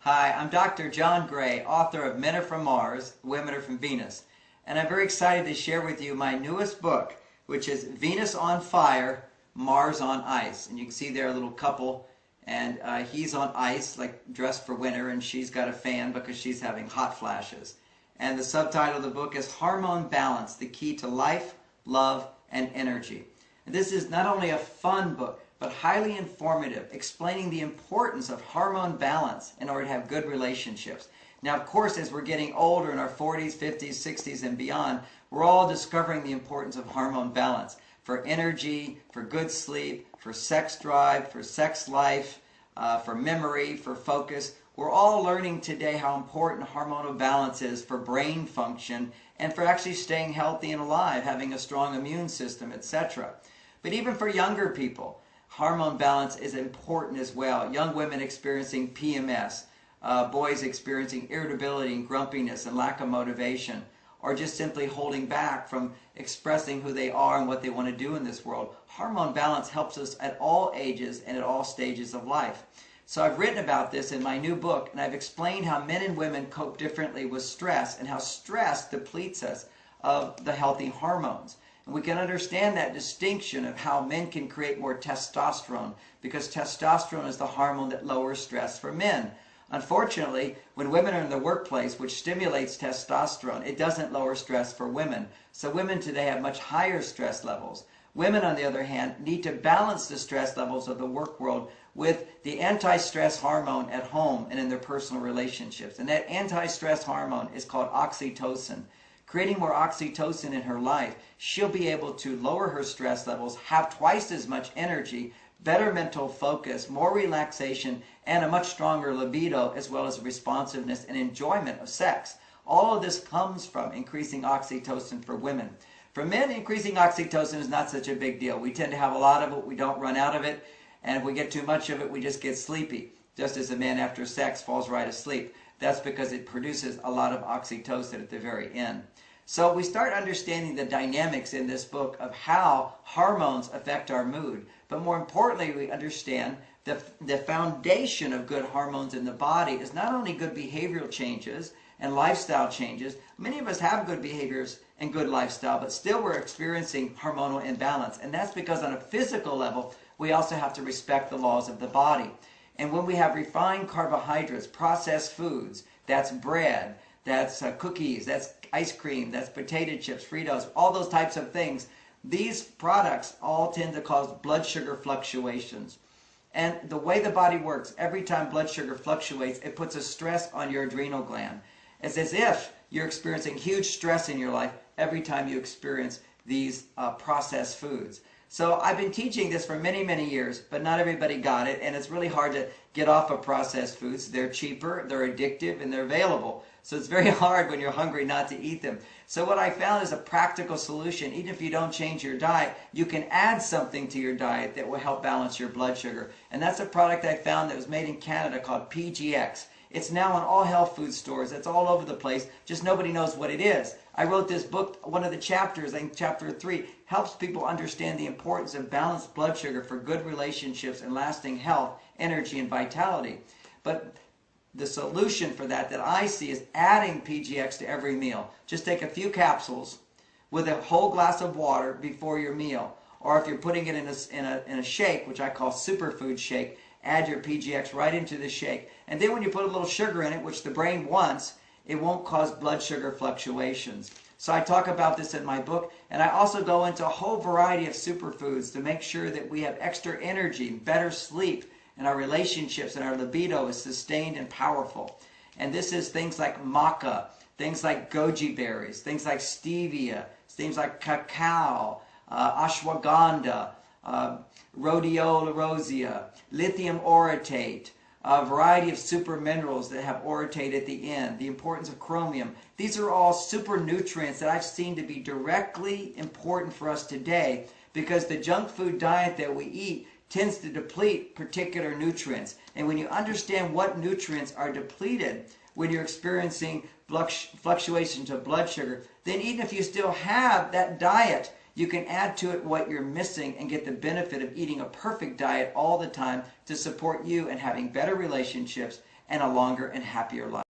Hi, I'm Dr. John Gray, author of Men Are From Mars, Women Are From Venus. And I'm very excited to share with you my newest book, which is Venus on Fire, Mars on Ice. And you can see there a little couple, and he's on ice, like dressed for winter, and she's got a fan because she's having hot flashes. And the subtitle of the book is Hormone Balance, the Key to Life, Love, and Energy. And this is not only a fun book, but highly informative, explaining the importance of hormone balance in order to have good relationships. Now, of course, as we're getting older in our 40s, 50s, 60s, and beyond, we're all discovering the importance of hormone balance for energy, for good sleep, for sex drive, for sex life, for memory, for focus. We're all learning today how important hormonal balance is for brain function and for actually staying healthy and alive, having a strong immune system, etc. But even for younger people, hormone balance is important as well. Young women experiencing PMS, boys experiencing irritability and grumpiness and lack of motivation, or just simply holding back from expressing who they are and what they want to do in this world. Hormone balance helps us at all ages and at all stages of life. So I've written about this in my new book, and I've explained how men and women cope differently with stress and how stress depletes us of the healthy hormones. And we can understand that distinction of how men can create more testosterone, because testosterone is the hormone that lowers stress for men. Unfortunately, when women are in the workplace, which stimulates testosterone, it doesn't lower stress for women. So women today have much higher stress levels. Women, on the other hand, need to balance the stress levels of the work world with the anti-stress hormone at home and in their personal relationships. And that anti-stress hormone is called oxytocin. Creating more oxytocin in her life, she'll be able to lower her stress levels, have twice as much energy, better mental focus, more relaxation, and a much stronger libido, as well as responsiveness and enjoyment of sex. All of this comes from increasing oxytocin for women. For men, increasing oxytocin is not such a big deal. We tend to have a lot of it, we don't run out of it, and if we get too much of it, we just get sleepy, just as a man after sex falls right asleep. That's because it produces a lot of oxytocin at the very end. So we start understanding the dynamics in this book of how hormones affect our mood. But more importantly, we understand the foundation of good hormones in the body is not only good behavioral changes and lifestyle changes. Many of us have good behaviors and good lifestyle, but still we're experiencing hormonal imbalance. And that's because on a physical level, we also have to respect the laws of the body. And when we have refined carbohydrates, processed foods, that's bread, that's cookies, that's ice cream, that's potato chips, Fritos, all those types of things, these products all tend to cause blood sugar fluctuations. And the way the body works, every time blood sugar fluctuates, it puts a stress on your adrenal gland. It's as if you're experiencing huge stress in your life every time you experience these processed foods. So I've been teaching this for many, many years, but not everybody got it, and it's really hard to get off of processed foods. They're cheaper, they're addictive, and they're available. So it's very hard when you're hungry not to eat them. So what I found is a practical solution. Even if you don't change your diet, you can add something to your diet that will help balance your blood sugar. And that's a product I found that was made in Canada called PGX. It's now in all health food stores. It's all over the place. Just nobody knows what it is. I wrote this book, one of the chapters, I think chapter 3, helps people understand the importance of balanced blood sugar for good relationships and lasting health, energy, and vitality. But the solution for that I see is adding PGX to every meal. Just take a few capsules with a whole glass of water before your meal. Or if you're putting it in a shake, which I call superfood shake, add your PGX right into the shake. And then when you put a little sugar in it, which the brain wants, it won't cause blood sugar fluctuations. So I talk about this in my book, and I also go into a whole variety of superfoods to make sure that we have extra energy, better sleep, and our relationships and our libido is sustained and powerful. And this is things like maca, things like goji berries, things like stevia, things like cacao, ashwagandha, rhodiola rosea, lithium orotate, a variety of super minerals that have orotate at the end, the importance of chromium. These are all super nutrients that I've seen to be directly important for us today, because the junk food diet that we eat tends to deplete particular nutrients. And when you understand what nutrients are depleted when you're experiencing fluctuations of blood sugar, then even if you still have that diet, you can add to it what you're missing and get the benefit of eating a perfect diet all the time to support you and having better relationships and a longer and happier life.